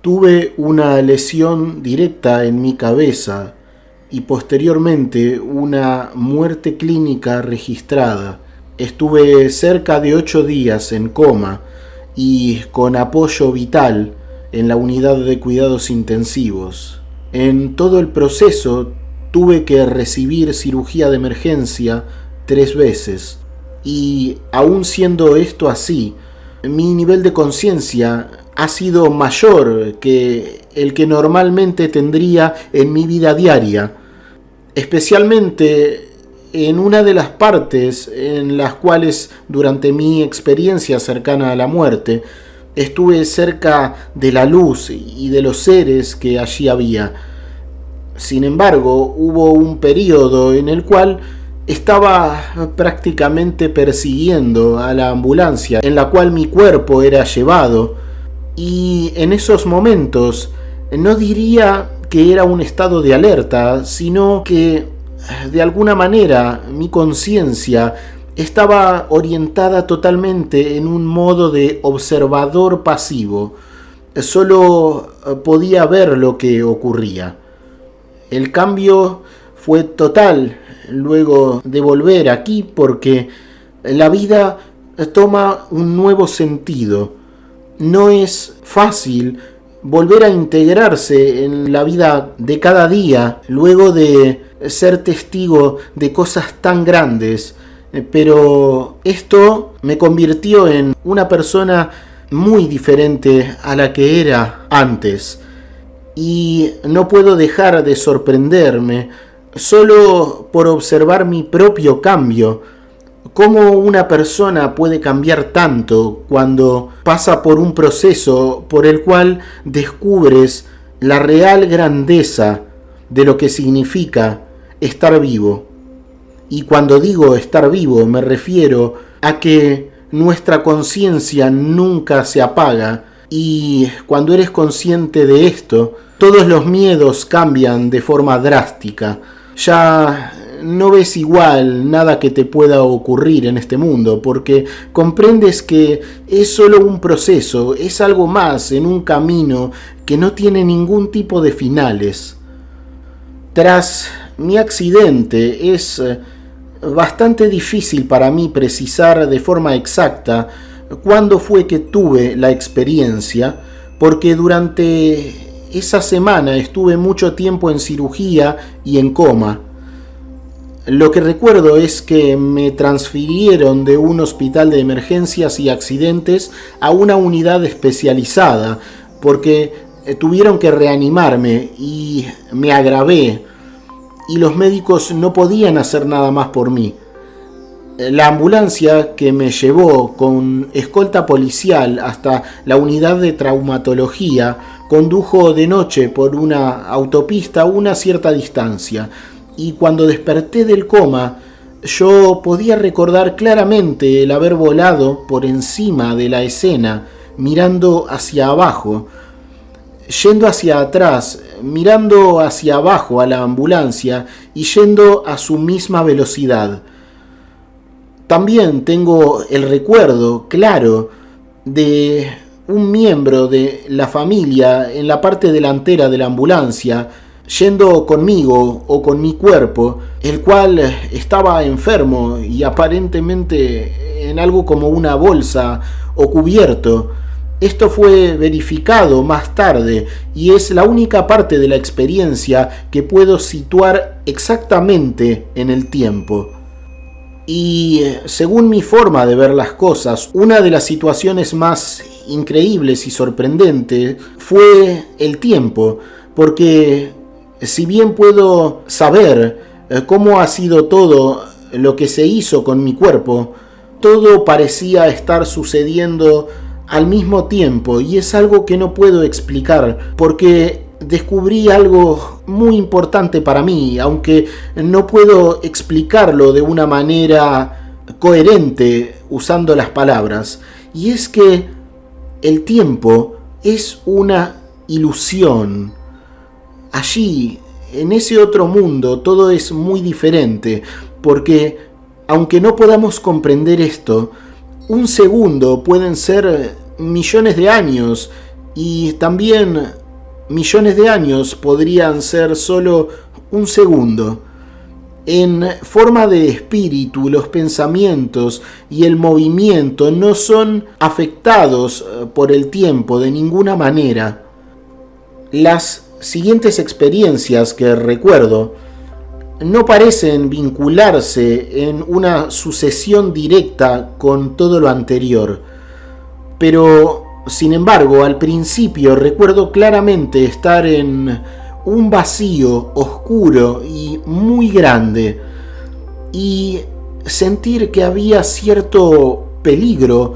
Tuve una lesión directa en mi cabeza y posteriormente una muerte clínica registrada. Estuve cerca de 8 días en coma y con apoyo vital en la unidad de cuidados intensivos. En todo el proceso tuve que recibir cirugía de emergencia 3 veces y aún siendo esto así, mi nivel de conciencia ha sido mayor que el que normalmente tendría en mi vida diaria, especialmente en una de las partes en las cuales durante mi experiencia cercana a la muerte estuve cerca de la luz y de los seres que allí había. Sin embargo, hubo un periodo en el cual estaba prácticamente persiguiendo a la ambulancia en la cual mi cuerpo era llevado, y en esos momentos no diría que era un estado de alerta, sino que de alguna manera mi conciencia estaba orientada totalmente en un modo de observador pasivo. Solo podía ver lo que ocurría. El cambio fue total luego de volver aquí, porque la vida toma un nuevo sentido. No es fácil volver a integrarse en la vida de cada día luego de ser testigo de cosas tan grandes, pero esto me convirtió en una persona muy diferente a la que era antes, y no puedo dejar de sorprenderme solo por observar mi propio cambio. ¿Cómo una persona puede cambiar tanto cuando pasa por un proceso por el cual descubres la real grandeza de lo que significa estar vivo? Y cuando digo estar vivo me refiero a que nuestra conciencia nunca se apaga, y cuando eres consciente de esto, todos los miedos cambian de forma drástica. Ya no ves igual nada que te pueda ocurrir en este mundo, porque comprendes que es solo un proceso, es algo más en un camino que no tiene ningún tipo de finales. Tras mi accidente es bastante difícil para mí precisar de forma exacta cuándo fue que tuve la experiencia, porque durante esa semana estuve mucho tiempo en cirugía y en coma. Lo que recuerdo es que me transfirieron de un hospital de emergencias y accidentes a una unidad especializada, porque tuvieron que reanimarme y me agravé, y los médicos no podían hacer nada más por mí. La ambulancia que me llevó con escolta policial hasta la unidad de traumatología condujo de noche por una autopista a una cierta distancia, y cuando desperté del coma yo podía recordar claramente el haber volado por encima de la escena, mirando hacia abajo, yendo hacia atrás, mirando hacia abajo a la ambulancia y yendo a su misma velocidad. También tengo el recuerdo claro de un miembro de la familia en la parte delantera de la ambulancia, yendo conmigo o con mi cuerpo, el cual estaba enfermo y aparentemente en algo como una bolsa o cubierto. Esto fue verificado más tarde y es la única parte de la experiencia que puedo situar exactamente en el tiempo. Y según mi forma de ver las cosas, una de las situaciones más increíbles y sorprendentes fue el tiempo, porque si bien puedo saber cómo ha sido todo lo que se hizo con mi cuerpo, todo parecía estar sucediendo al mismo tiempo, y es algo que no puedo explicar, porque descubrí algo muy importante para mí, aunque no puedo explicarlo de una manera coherente usando las palabras, y es que el tiempo es una ilusión. Allí, en ese otro mundo, todo es muy diferente, porque aunque no podamos comprender esto, un segundo pueden ser millones de años, y también millones de años podrían ser solo un segundo. En forma de espíritu, los pensamientos y el movimiento no son afectados por el tiempo de ninguna manera. Las siguientes experiencias que recuerdo no parecen vincularse en una sucesión directa con todo lo anterior, pero sin embargo, al principio recuerdo claramente estar en un vacío oscuro y muy grande y sentir que había cierto peligro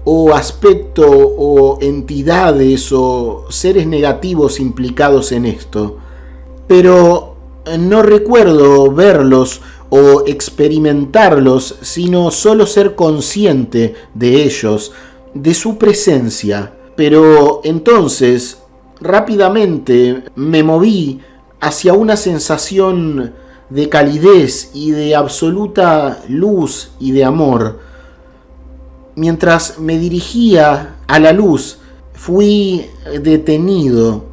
o aspecto o entidades o seres negativos implicados en esto. Pero no recuerdo verlos o experimentarlos, sino solo ser consciente de ellos, de su presencia. Pero entonces rápidamente me moví hacia una sensación de calidez y de absoluta luz y de amor. Mientras me dirigía a la luz, fui detenido,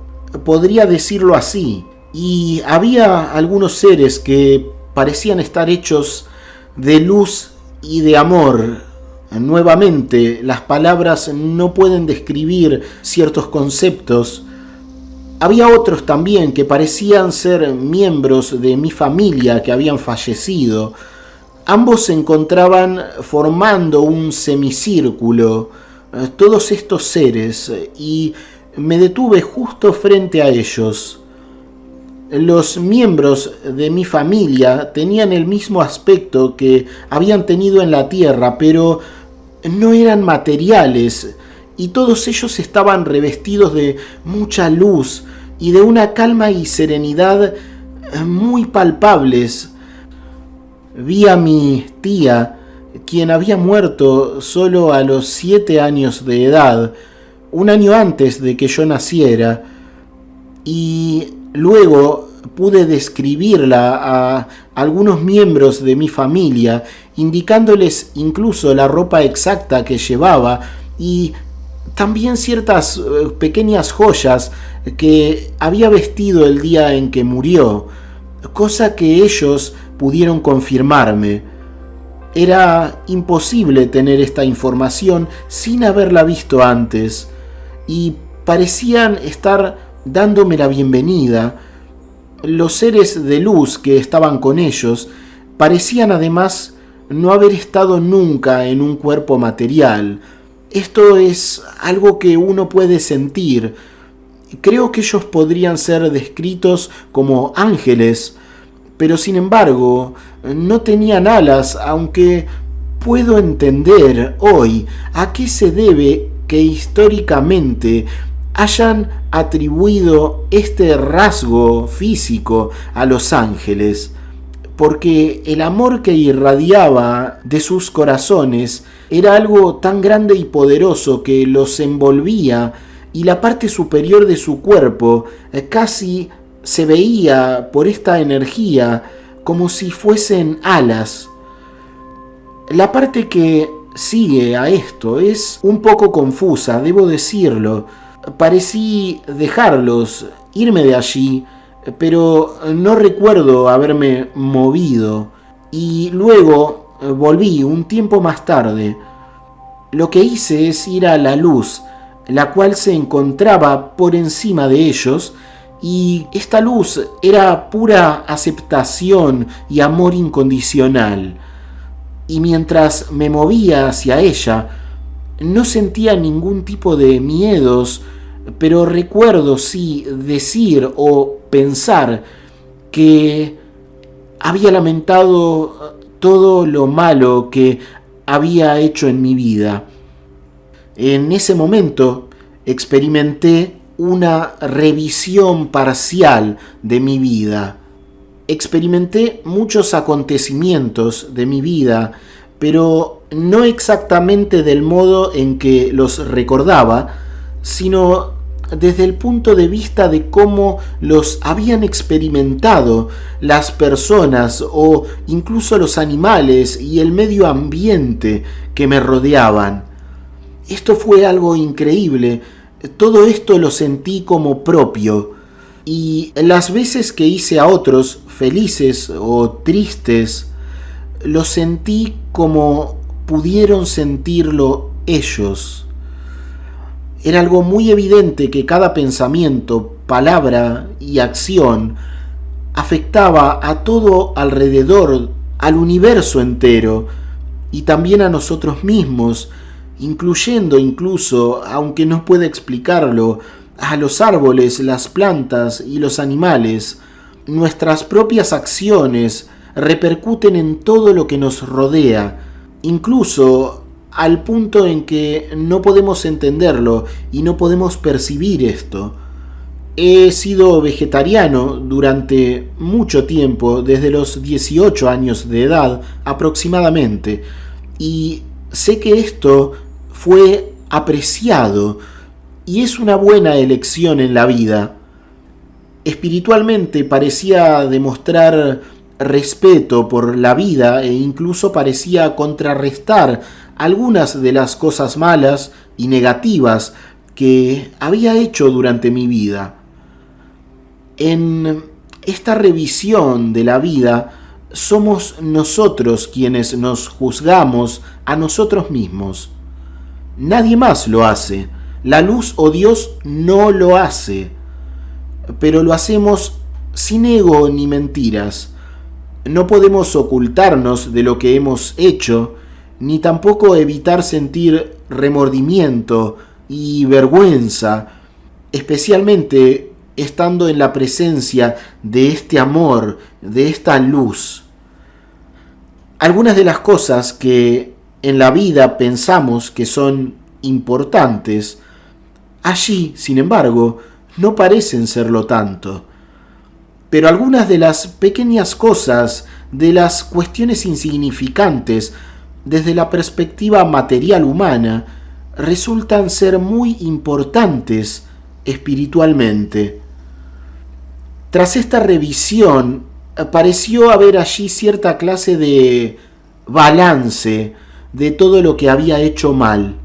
podría decirlo así, y había algunos seres que parecían estar hechos de luz y de amor. Nuevamente, las palabras no pueden describir ciertos conceptos. Había otros también que parecían ser miembros de mi familia que habían fallecido. Ambos se encontraban formando un semicírculo, todos estos seres, y me detuve justo frente a ellos. Los miembros de mi familia tenían el mismo aspecto que habían tenido en la tierra, pero no eran materiales, y todos ellos estaban revestidos de mucha luz y de una calma y serenidad muy palpables. Vi a mi tía, quien había muerto solo a los 7 años de edad, un año antes de que yo naciera, y luego pude describirla a algunos miembros de mi familia, indicándoles incluso la ropa exacta que llevaba y también ciertas pequeñas joyas que había vestido el día en que murió, cosa que ellos pudieron confirmarme. Era imposible tener esta información sin haberla visto antes, y parecían estar dándome la bienvenida. Los seres de luz que estaban con ellos parecían además no haber estado nunca en un cuerpo material. Esto es algo que uno puede sentir. Creo que ellos podrían ser descritos como ángeles, pero sin embargo no tenían alas, aunque puedo entender hoy a qué se debe que históricamente hayan atribuido este rasgo físico a los ángeles, porque el amor que irradiaba de sus corazones era algo tan grande y poderoso que los envolvía, y la parte superior de su cuerpo casi se veía por esta energía como si fuesen alas. La parte que sigue a esto es un poco confusa, debo decirlo. Parecí dejarlos, irme de allí, pero no recuerdo haberme movido, y luego volví un tiempo más tarde. Lo que hice es ir a la luz, la cual se encontraba por encima de ellos, y esta luz era pura aceptación y amor incondicional. Y mientras me movía hacia ella, no sentía ningún tipo de miedos, pero recuerdo sí decir o pensar que había lamentado todo lo malo que había hecho en mi vida. En ese momento experimenté una revisión parcial de mi vida. Experimenté muchos acontecimientos de mi vida, pero no exactamente del modo en que los recordaba, sino desde el punto de vista de cómo los habían experimentado las personas o incluso los animales y el medio ambiente que me rodeaban. Esto fue algo increíble. Todo esto lo sentí como propio, y las veces que hice a otros felices o tristes, lo sentí como pudieron sentirlo ellos. Era algo muy evidente que cada pensamiento, palabra y acción afectaba a todo alrededor, al universo entero y también a nosotros mismos, incluyendo incluso, aunque no pueda explicarlo, a los árboles, las plantas y los animales. Nuestras propias acciones repercuten en todo lo que nos rodea, incluso al punto en que no podemos entenderlo y no podemos percibir esto. He sido vegetariano durante mucho tiempo, desde los 18 años de edad aproximadamente, y sé que esto fue apreciado y es una buena elección en la vida. Espiritualmente parecía demostrar respeto por la vida e incluso parecía contrarrestar algunas de las cosas malas y negativas que había hecho durante mi vida. En esta revisión de la vida somos nosotros quienes nos juzgamos a nosotros mismos. Nadie más lo hace. La luz o Dios no lo hace, pero lo hacemos sin ego ni mentiras. No podemos ocultarnos de lo que hemos hecho, ni tampoco evitar sentir remordimiento y vergüenza, especialmente estando en la presencia de este amor, de esta luz. Algunas de las cosas que en la vida pensamos que son importantes, allí, sin embargo, no parecen serlo tanto. Pero algunas de las pequeñas cosas, de las cuestiones insignificantes, desde la perspectiva material humana, resultan ser muy importantes espiritualmente. Tras esta revisión, pareció haber allí cierta clase de balance de todo lo que había hecho mal.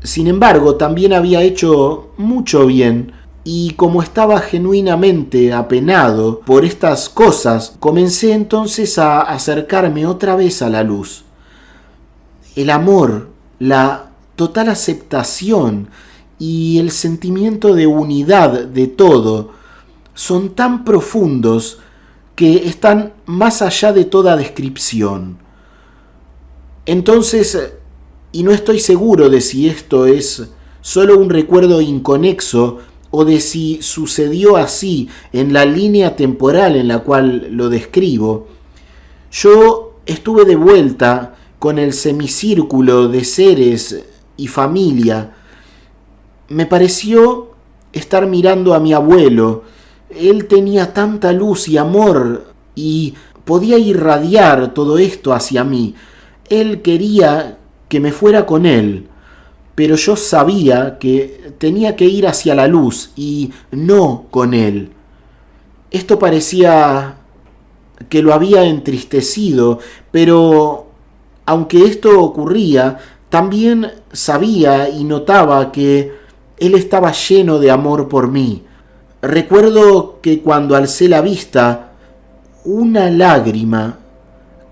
Sin embargo, también había hecho mucho bien, y como estaba genuinamente apenado por estas cosas, comencé entonces a acercarme otra vez a la luz. El amor, la total aceptación y el sentimiento de unidad de todo son tan profundos que están más allá de toda descripción. Entonces, y no estoy seguro de si esto es solo un recuerdo inconexo o de si sucedió así en la línea temporal en la cual lo describo, yo estuve de vuelta con el semicírculo de seres y familia. Me pareció estar mirando a mi abuelo. Él tenía tanta luz y amor y podía irradiar todo esto hacia mí. Él quería que me fuera con él, pero yo sabía que tenía que ir hacia la luz y no con él. Esto parecía que lo había entristecido, pero aunque esto ocurría, también sabía y notaba que él estaba lleno de amor por mí. Recuerdo que cuando alcé la vista, una lágrima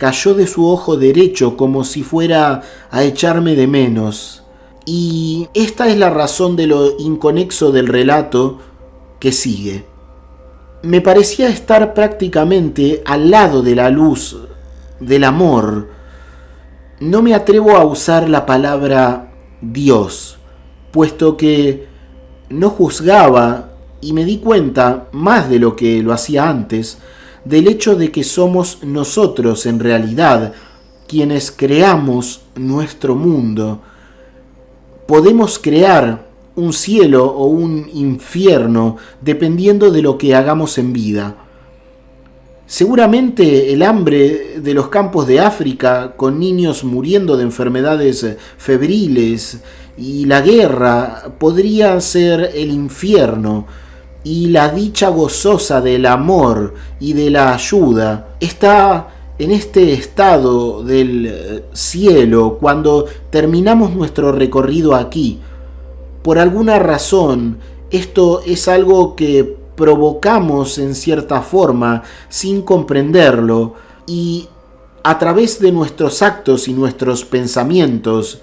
cayó de su ojo derecho como si fuera a echarme de menos. Y esta es la razón de lo inconexo del relato que sigue. Me parecía estar prácticamente al lado de la luz, del amor. No me atrevo a usar la palabra Dios, puesto que no juzgaba y me di cuenta, más de lo que lo hacía antes, del hecho de que somos nosotros en realidad quienes creamos nuestro mundo. Podemos crear un cielo o un infierno dependiendo de lo que hagamos en vida. Seguramente el hambre de los campos de África, con niños muriendo de enfermedades febriles, y la guerra podría ser el infierno, y la dicha gozosa del amor y de la ayuda está en este estado del cielo cuando terminamos nuestro recorrido aquí. Por alguna razón, esto es algo que provocamos en cierta forma sin comprenderlo, y a través de nuestros actos y nuestros pensamientos,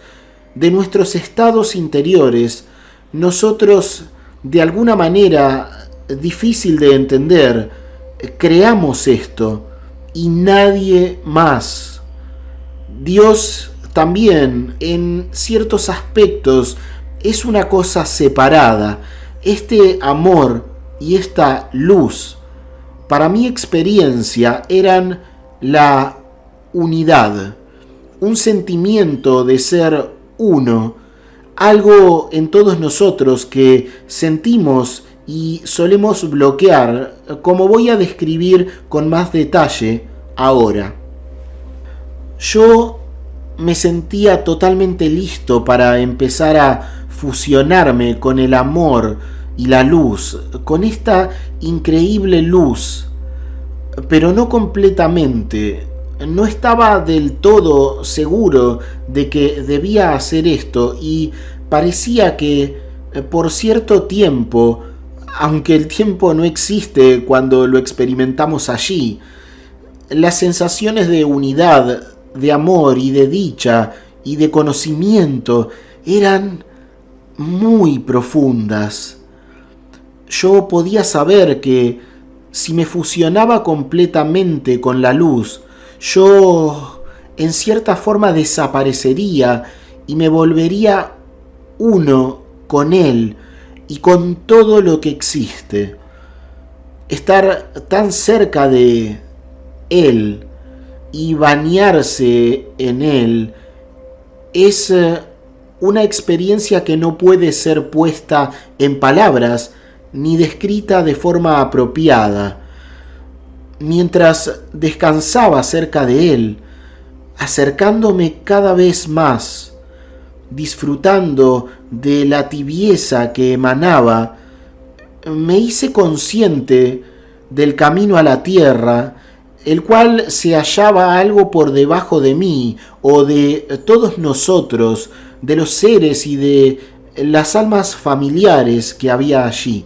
de nuestros estados interiores, nosotros, de alguna manera difícil de entender, creamos esto y nadie más. Dios también, en ciertos aspectos, es una cosa separada. Este amor y esta luz, para mi experiencia, eran la unidad, un sentimiento de ser uno, algo en todos nosotros que sentimos y solemos bloquear, como voy a describir con más detalle ahora. Yo me sentía totalmente listo para empezar a fusionarme con el amor y la luz, con esta increíble luz, pero no completamente. No estaba del todo seguro de que debía hacer esto y parecía que por cierto tiempo, aunque el tiempo no existe cuando lo experimentamos allí, las sensaciones de unidad, de amor y de dicha y de conocimiento eran muy profundas. Yo podía saber que si me fusionaba completamente con la luz, yo en cierta forma desaparecería y me volvería uno con él y con todo lo que existe. Estar tan cerca de él y bañarse en él es una experiencia que no puede ser puesta en palabras ni descrita de forma apropiada. Mientras descansaba cerca de él, acercándome cada vez más, disfrutando de la tibieza que emanaba, me hice consciente del camino a la tierra, el cual se hallaba algo por debajo de mí o de todos nosotros, de los seres y de las almas familiares que había allí.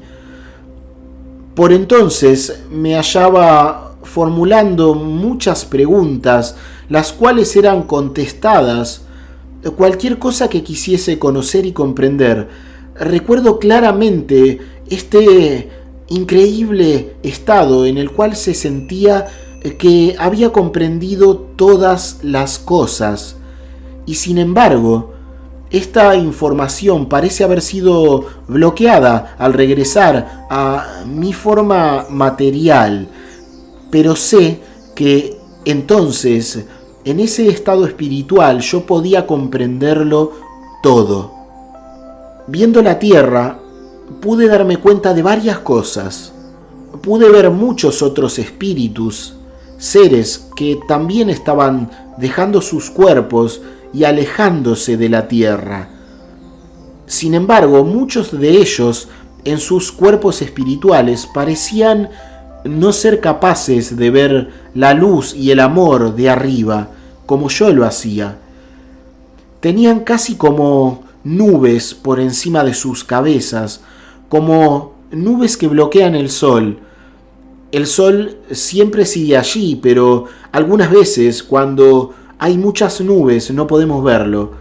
Por entonces me hallaba formulando muchas preguntas, las cuales eran contestadas cualquier cosa que quisiese conocer y comprender. Recuerdo claramente este increíble estado en el cual se sentía que había comprendido todas las cosas, y sin embargo, esta información parece haber sido bloqueada al regresar a mi forma material, pero sé que entonces, en ese estado espiritual, yo podía comprenderlo todo. Viendo la tierra, pude darme cuenta de varias cosas. Pude ver muchos otros espíritus, seres que también estaban dejando sus cuerpos y alejándose de la tierra. Sin embargo, muchos de ellos, en sus cuerpos espirituales, parecían no ser capaces de ver la luz y el amor de arriba, como yo lo hacía. Tenían casi como nubes por encima de sus cabezas, como nubes que bloquean el sol. El sol siempre sigue allí, pero algunas veces cuando hay muchas nubes no podemos verlo.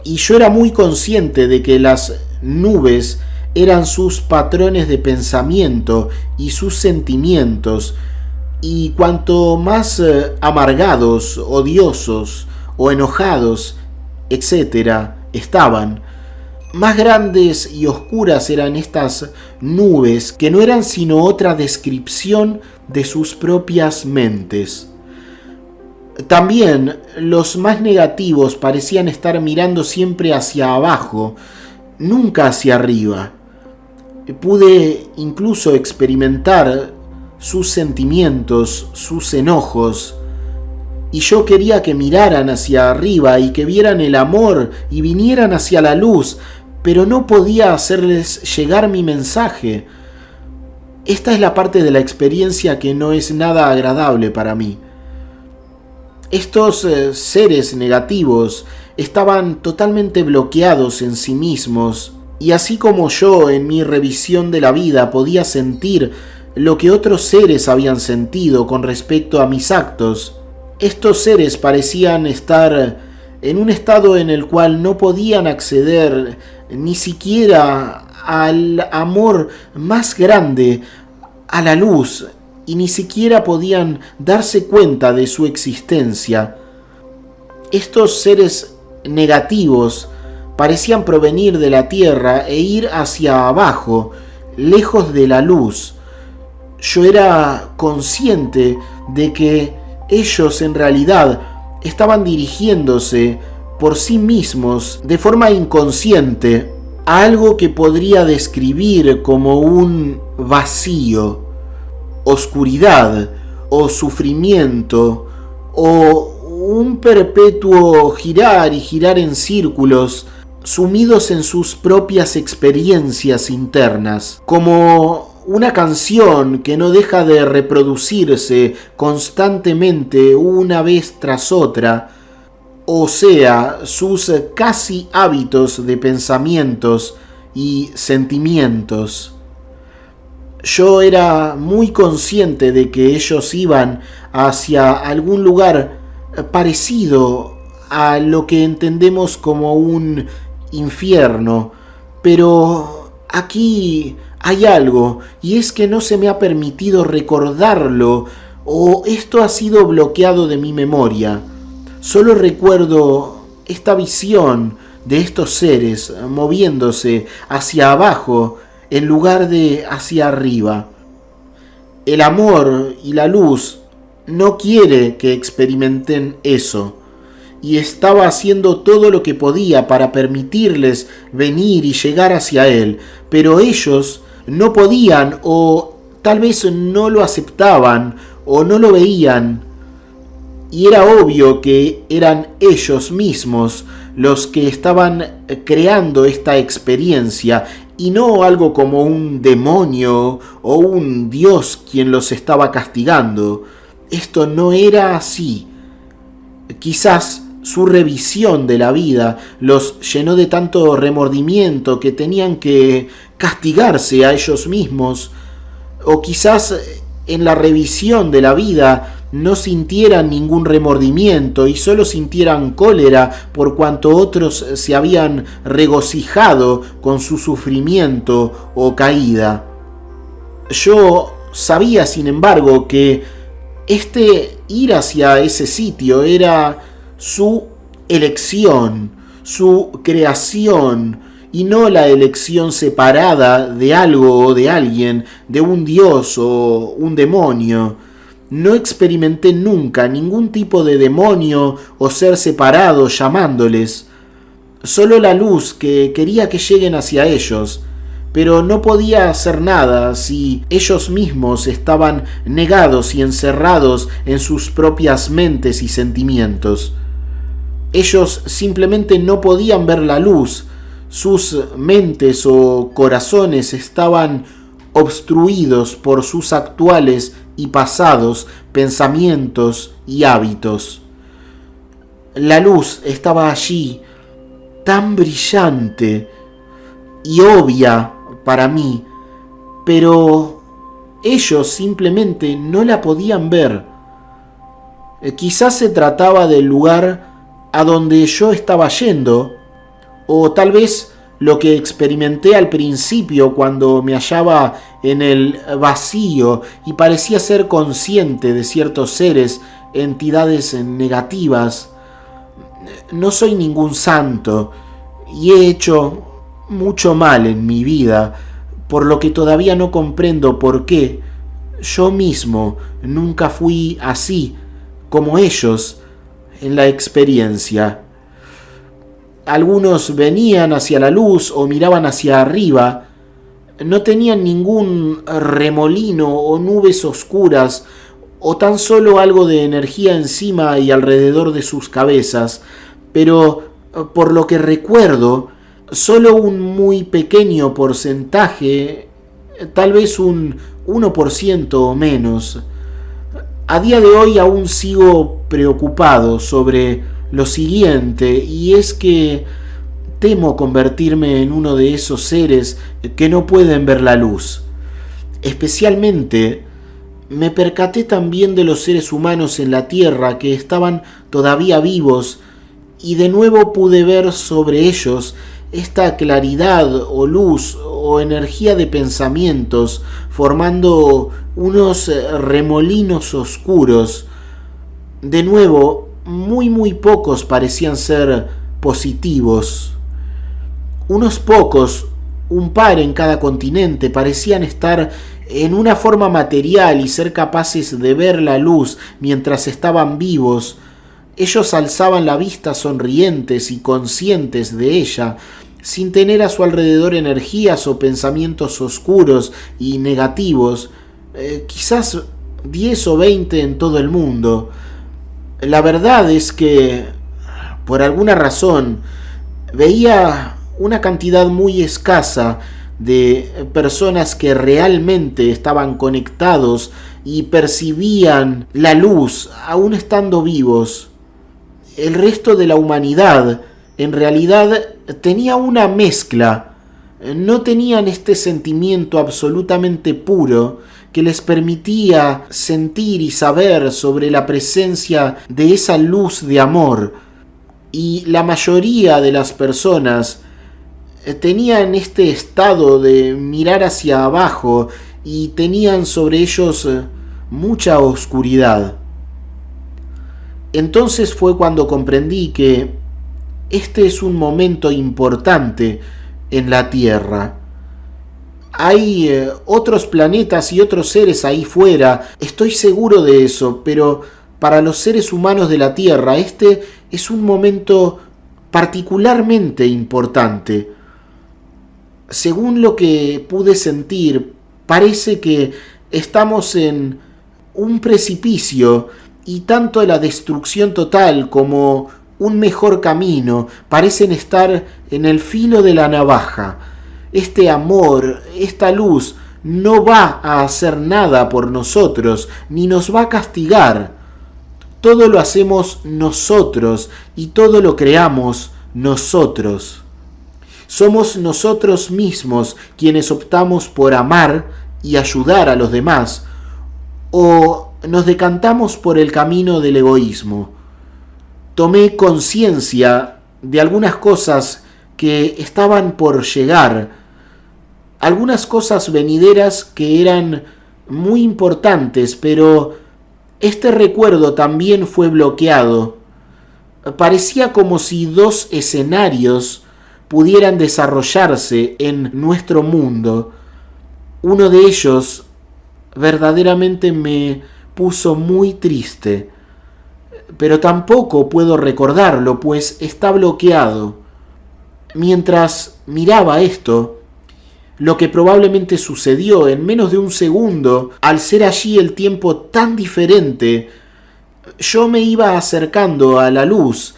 Y yo era muy consciente de que las nubes eran sus patrones de pensamiento y sus sentimientos, y cuanto más amargados, odiosos o enojados, etc., estaban, más grandes y oscuras eran estas nubes, que no eran sino otra descripción de sus propias mentes. También los más negativos parecían estar mirando siempre hacia abajo, nunca hacia arriba. Pude incluso experimentar sus sentimientos, sus enojos, y yo quería que miraran hacia arriba y que vieran el amor y vinieran hacia la luz, pero no podía hacerles llegar mi mensaje. Esta es la parte de la experiencia que no es nada agradable para mí. Estos seres negativos estaban totalmente bloqueados en sí mismos Y así como yo en mi revisión de la vida podía sentir lo que otros seres habían sentido con respecto a mis actos, estos seres parecían estar en un estado en el cual no podían acceder ni siquiera al amor más grande, a la luz, y ni siquiera podían darse cuenta de su existencia. Estos seres negativos parecían provenir de la tierra e ir hacia abajo, lejos de la luz. Yo era consciente de que ellos en realidad estaban dirigiéndose por sí mismos de forma inconsciente a algo que podría describir como un vacío, oscuridad o sufrimiento o un perpetuo girar y girar en círculos, sumidos en sus propias experiencias internas, como una canción que no deja de reproducirse constantemente una vez tras otra, o sea, sus casi hábitos de pensamientos y sentimientos. Yo era muy consciente de que ellos iban hacia algún lugar parecido a lo que entendemos como un infierno, pero aquí hay algo, y es que no se me ha permitido recordarlo, o esto ha sido bloqueado de mi memoria. Solo recuerdo esta visión de estos seres moviéndose hacia abajo en lugar de hacia arriba. El amor y la luz no quiere que experimenten eso, y estaba haciendo todo lo que podía para permitirles venir y llegar hacia él, pero ellos no podían, o tal vez no lo aceptaban o no lo veían, y era obvio que eran ellos mismos los que estaban creando esta experiencia y no algo como un demonio o un dios quien los estaba castigando. Esto no era así. Quizás su revisión de la vida los llenó de tanto remordimiento que tenían que castigarse a ellos mismos, o quizás en la revisión de la vida no sintieran ningún remordimiento y solo sintieran cólera por cuanto otros se habían regocijado con su sufrimiento o caída. Yo sabía, sin embargo, que este ir hacia ese sitio era su elección, su creación, y no la elección separada de algo o de alguien, de un dios o un demonio. No experimenté nunca ningún tipo de demonio o ser separado llamándoles. Solo la luz que quería que lleguen hacia ellos, pero no podía hacer nada si ellos mismos estaban negados y encerrados en sus propias mentes y sentimientos. Ellos simplemente no podían ver la luz. Sus mentes o corazones estaban obstruidos por sus actuales y pasados pensamientos y hábitos. La luz estaba allí, tan brillante y obvia para mí, pero ellos simplemente no la podían ver. Quizás se trataba del lugar a donde yo estaba yendo, o tal vez lo que experimenté al principio cuando me hallaba en el vacío y parecía ser consciente de ciertos seres, entidades negativas. No soy ningún santo y he hecho mucho mal en mi vida, por lo que todavía no comprendo por qué yo mismo nunca fui así como ellos en la experiencia. Algunos venían hacia la luz o miraban hacia arriba, no tenían ningún remolino o nubes oscuras o tan solo algo de energía encima y alrededor de sus cabezas, pero por lo que recuerdo, solo un muy pequeño porcentaje, tal vez un 1% o menos. A día de hoy aún sigo preocupado sobre lo siguiente, y es que Temo convertirme en uno de esos seres que no pueden ver la luz. Especialmente, me percaté también de los seres humanos en la Tierra que estaban todavía vivos, y de nuevo pude ver sobre ellos esta claridad o luz o energía de pensamientos, formando unos remolinos oscuros. De nuevo, muy pocos parecían ser positivos. Unos pocos, un par en cada continente, parecían estar en una forma material y ser capaces de ver la luz mientras estaban vivos. Ellos alzaban la vista sonrientes y conscientes de ella, sin tener a su alrededor energías o pensamientos oscuros y negativos, quizás 10 o 20 en todo el mundo. La verdad es que, por alguna razón, veía una cantidad muy escasa de personas que realmente estaban conectados y percibían la luz aún estando vivos. El resto de la humanidad en realidad tenía una mezcla. No tenían este sentimiento absolutamente puro que les permitía sentir y saber sobre la presencia de esa luz de amor. Y la mayoría de las personas tenían este estado de mirar hacia abajo y tenían sobre ellos mucha oscuridad. Entonces fue cuando comprendí que este es un momento importante en la Tierra. Hay otros planetas y otros seres ahí fuera, estoy seguro de eso, pero para los seres humanos de la Tierra este es un momento particularmente importante. Según lo que pude sentir, parece que estamos en un precipicio y tanto la destrucción total como un mejor camino parecen estar en el filo de la navaja. Este amor, esta luz, no va a hacer nada por nosotros, ni nos va a castigar. Todo lo hacemos nosotros y todo lo creamos nosotros. Somos nosotros mismos quienes optamos por amar y ayudar a los demás, o nos decantamos por el camino del egoísmo. Tomé conciencia de algunas cosas que estaban por llegar, algunas cosas venideras que eran muy importantes, pero este recuerdo también fue bloqueado. Parecía como si dos escenarios pudieran desarrollarse en nuestro mundo. Uno de ellos verdaderamente me puso muy triste, pero tampoco puedo recordarlo, pues está bloqueado. Mientras miraba esto, lo que probablemente sucedió en menos de un segundo, al ser allí el tiempo tan diferente, yo me iba acercando a la luz,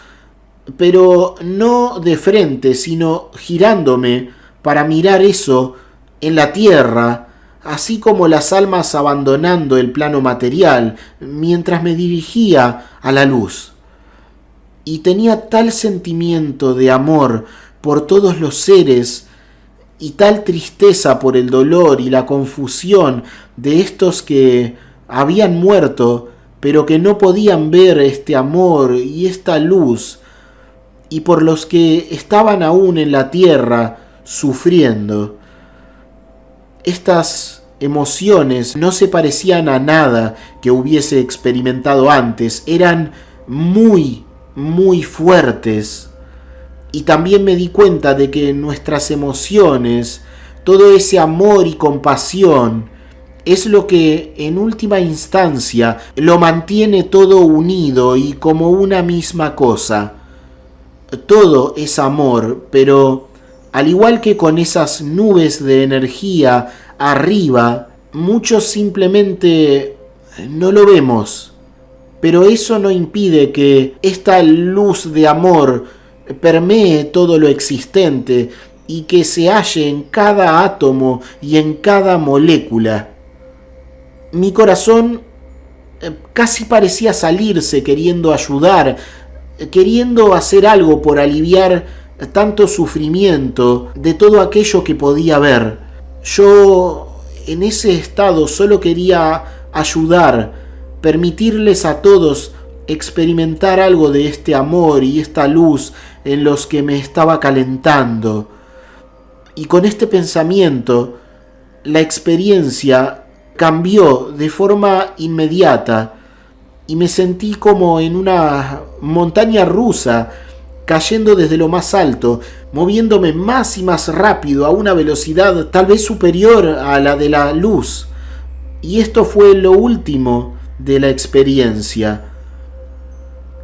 pero no de frente, sino girándome para mirar eso en la tierra, así como las almas abandonando el plano material, mientras me dirigía a la luz. Y tenía tal sentimiento de amor por todos los seres y tal tristeza por el dolor y la confusión de estos que habían muerto, pero que no podían ver este amor y esta luz, y por los que estaban aún en la tierra sufriendo. Estas emociones no se parecían a nada que hubiese experimentado antes, eran muy fuertes. Y también me di cuenta de que nuestras emociones, todo ese amor y compasión, es lo que en última instancia lo mantiene todo unido y como una misma cosa. Todo es amor, pero al igual que con esas nubes de energía arriba, muchos simplemente no lo vemos. Pero eso no impide que esta luz de amor permee todo lo existente y que se halle en cada átomo y en cada molécula. Mi corazón casi parecía salirse queriendo ayudar, queriendo hacer algo por aliviar tanto sufrimiento, de todo aquello que podía ver. Yo en ese estado solo quería ayudar, permitirles a todos experimentar algo de este amor y esta luz en los que me estaba calentando. Y con este pensamiento, la experiencia cambió de forma inmediata y me sentí como en una montaña rusa, cayendo desde lo más alto, moviéndome más y más rápido a una velocidad tal vez superior a la de la luz. Y esto fue lo último de la experiencia.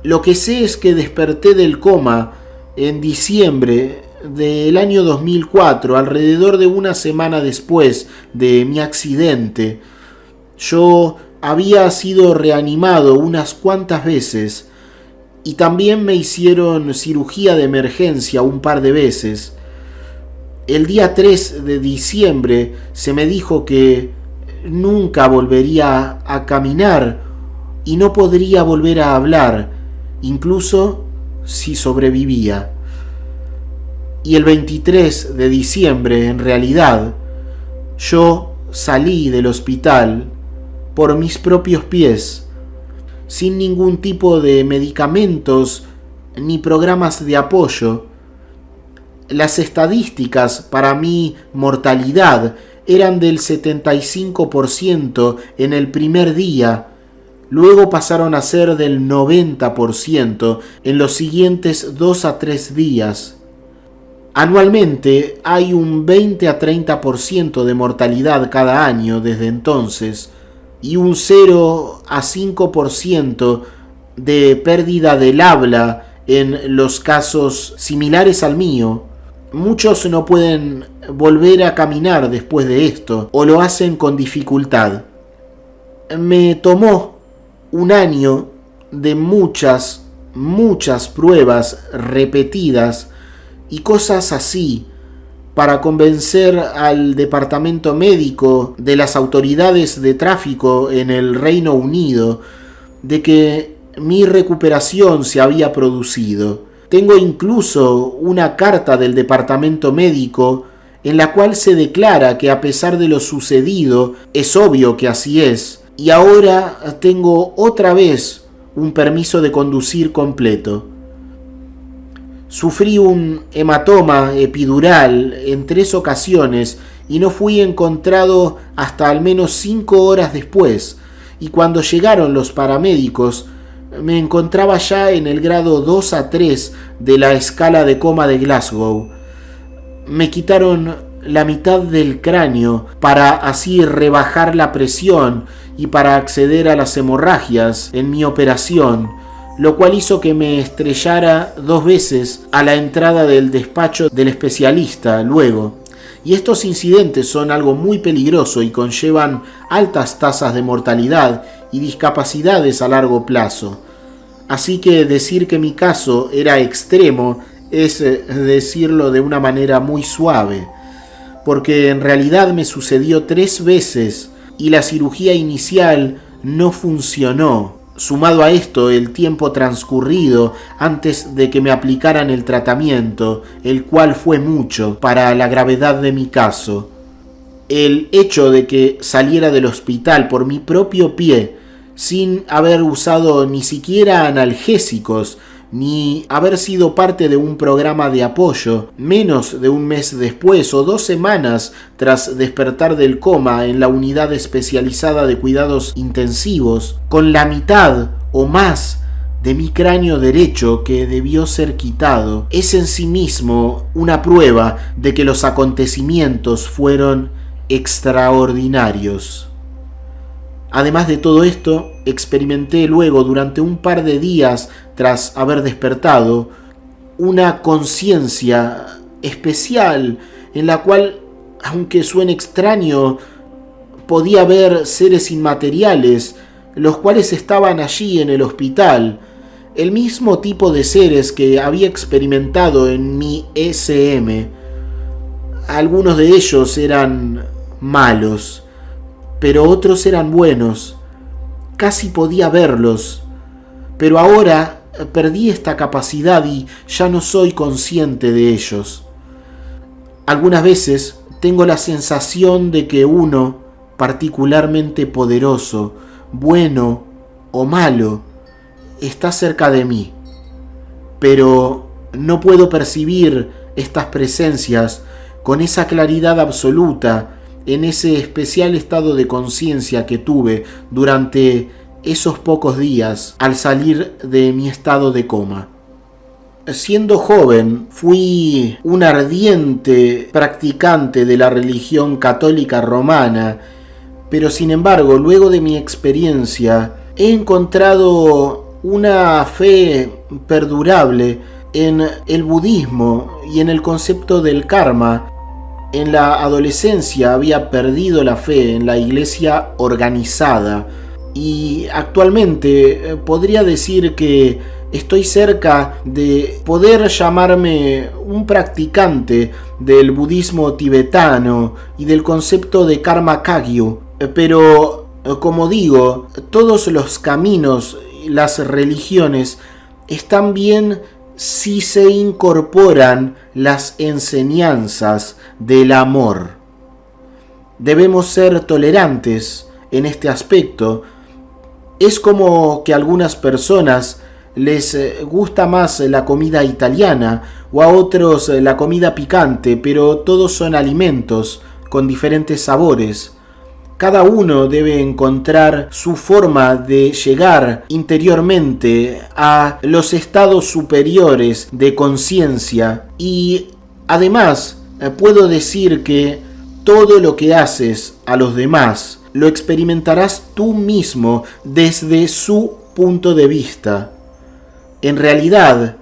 Lo que sé es que desperté del coma en diciembre del año 2004, alrededor de una semana después de mi accidente. Yo había sido reanimado unas cuantas veces y también me hicieron cirugía de emergencia un par de veces. El día 3 de diciembre se me dijo que nunca volvería a caminar y no podría volver a hablar, incluso si sobrevivía. Y el 23 de diciembre, en realidad, yo salí del hospital por mis propios pies, sin ningún tipo de medicamentos ni programas de apoyo. Las estadísticas para mi mortalidad eran del 75% en el primer día, luego pasaron a ser del 90% en los siguientes 2 a 3 días. Anualmente hay un 20 a 30% de mortalidad cada año desde entonces y un 0 a 5% de pérdida del habla en los casos similares al mío. Muchos no pueden volver a caminar después de esto o lo hacen con dificultad. Me tomó un año de muchas pruebas repetidas y cosas así para convencer al departamento médico de las autoridades de tráfico en el Reino Unido de que mi recuperación se había producido. Tengo incluso una carta del departamento médico en la cual se declara que a pesar de lo sucedido, es obvio que así es, y ahora tengo otra vez un permiso de conducir completo. Sufrí un hematoma epidural en 3 ocasiones y no fui encontrado hasta al menos 5 horas después, y cuando llegaron los paramédicos me encontraba ya en el grado 2 a 3 de la escala de coma de Glasgow. Me quitaron la mitad del cráneo para así rebajar la presión y para acceder a las hemorragias en mi operación, lo cual hizo que me estrellara 2 veces a la entrada del despacho del especialista luego. Y estos incidentes son algo muy peligroso y conllevan altas tasas de mortalidad y discapacidades a largo plazo. Así que decir que mi caso era extremo es decirlo de una manera muy suave, porque en realidad me sucedió 3 veces y la cirugía inicial no funcionó. Sumado a esto, el tiempo transcurrido antes de que me aplicaran el tratamiento, el cual fue mucho para la gravedad de mi caso. El hecho de que saliera del hospital por mi propio pie, sin haber usado ni siquiera analgésicos, ni haber sido parte de un programa de apoyo, menos de un mes después o 2 semanas tras despertar del coma en la unidad especializada de cuidados intensivos, con la mitad o más de mi cráneo derecho que debió ser quitado, es en sí mismo una prueba de que los acontecimientos fueron extraordinarios. Además de todo esto, experimenté luego durante un par de días tras haber despertado una conciencia especial en la cual, aunque suene extraño, podía ver seres inmateriales, los cuales estaban allí en el hospital, el mismo tipo de seres que había experimentado en mi SM. Algunos de ellos eran malos, pero otros eran buenos. Casi podía verlos, pero ahora perdí esta capacidad y ya no soy consciente de ellos. Algunas veces tengo la sensación de que uno, particularmente poderoso, bueno o malo, está cerca de mí, pero no puedo percibir estas presencias con esa claridad absoluta en ese especial estado de conciencia que tuve durante esos pocos días al salir de mi estado de coma. Siendo joven, fui un ardiente practicante de la religión católica romana, pero sin embargo, luego de mi experiencia, he encontrado una fe perdurable en el budismo y en el concepto del karma. En la adolescencia había perdido la fe en la iglesia organizada y actualmente podría decir que estoy cerca de poder llamarme un practicante del budismo tibetano y del concepto de karma kagyu, pero como digo, todos los caminos, las religiones están bien si se incorporan las enseñanzas del amor. Debemos ser tolerantes en este aspecto. Es como que a algunas personas les gusta más la comida italiana o a otros la comida picante, pero todos son alimentos con diferentes sabores. Cada uno debe encontrar su forma de llegar interiormente a los estados superiores de conciencia y además puedo decir que todo lo que haces a los demás lo experimentarás tú mismo desde su punto de vista. En realidad,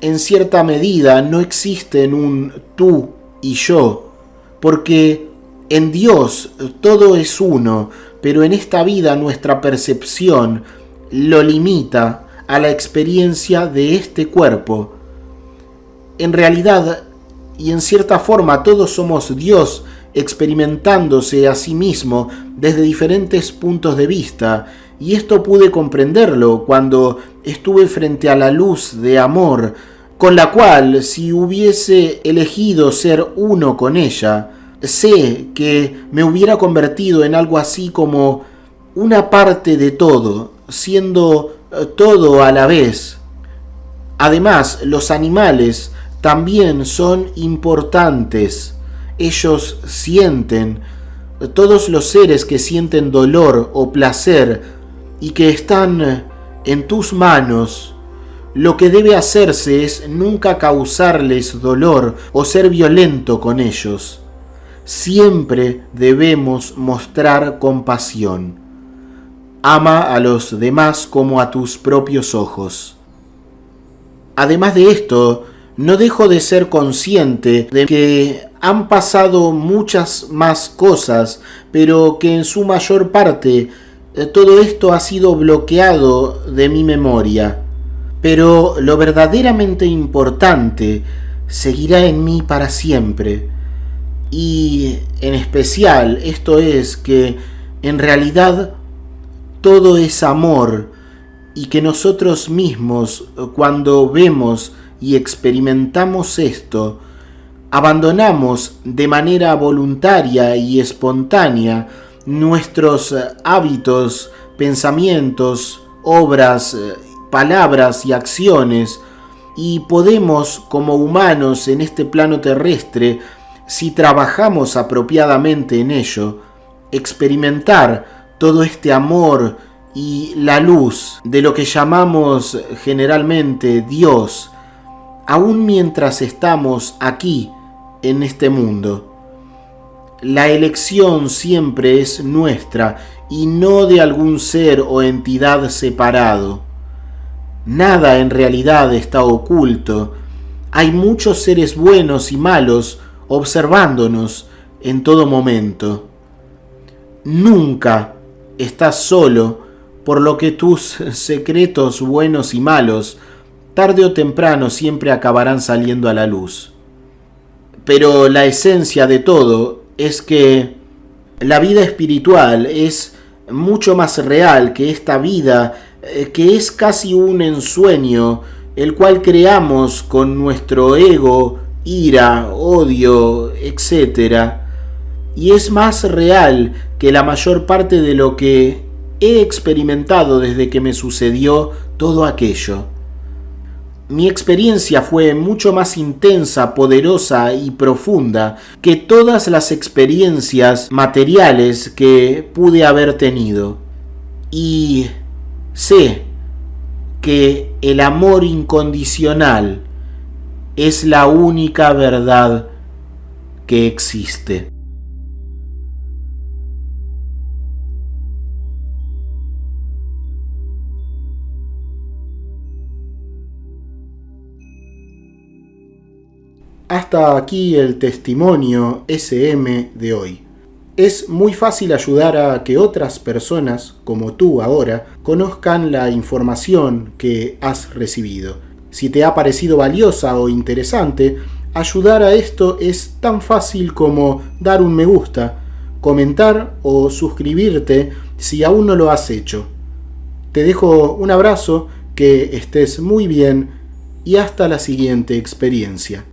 en cierta medida no existen un tú y yo, porque en Dios todo es uno, pero en esta vida nuestra percepción lo limita a la experiencia de este cuerpo. En realidad, y en cierta forma, todos somos Dios experimentándose a sí mismo desde diferentes puntos de vista, y esto pude comprenderlo cuando estuve frente a la luz de amor, con la cual, si hubiese elegido ser uno con ella, sé que me hubiera convertido en algo así como una parte de todo, siendo todo a la vez. Además, los animales también son importantes. Ellos sienten. Todos los seres que sienten dolor o placer y que están en tus manos, lo que debe hacerse es nunca causarles dolor o ser violento con ellos. Siempre debemos mostrar compasión. Ama a los demás como a tus propios ojos. Además de esto, no dejo de ser consciente de que han pasado muchas más cosas, pero que en su mayor parte todo esto ha sido bloqueado de mi memoria. Pero lo verdaderamente importante seguirá en mí para siempre. Y en especial esto es que en realidad todo es amor y que nosotros mismos, cuando vemos y experimentamos esto, abandonamos de manera voluntaria y espontánea nuestros hábitos, pensamientos, obras, palabras y acciones, y podemos, como humanos en este plano terrestre, si trabajamos apropiadamente en ello, experimentar todo este amor y la luz de lo que llamamos generalmente Dios, aun mientras estamos aquí en este mundo. La elección siempre es nuestra y no de algún ser o entidad separado. Nada en realidad está oculto. Hay muchos seres buenos y malos observándonos en todo momento. Nunca estás solo, por lo que tus secretos buenos y malos, tarde o temprano siempre acabarán saliendo a la luz. Pero la esencia de todo es que la vida espiritual es mucho más real que esta vida que es casi un ensueño, el cual creamos con nuestro ego, ira, odio, etc. Y es más real que la mayor parte de lo que he experimentado desde que me sucedió todo aquello. Mi experiencia fue mucho más intensa, poderosa y profunda que todas las experiencias materiales que pude haber tenido. Y sé que el amor incondicional es la única verdad que existe. Hasta aquí el testimonio SM de hoy. Es muy fácil ayudar a que otras personas, como tú ahora, conozcan la información que has recibido. Si te ha parecido valiosa o interesante, ayudar a esto es tan fácil como dar un me gusta, comentar o suscribirte si aún no lo has hecho. Te dejo un abrazo, que estés muy bien y hasta la siguiente experiencia.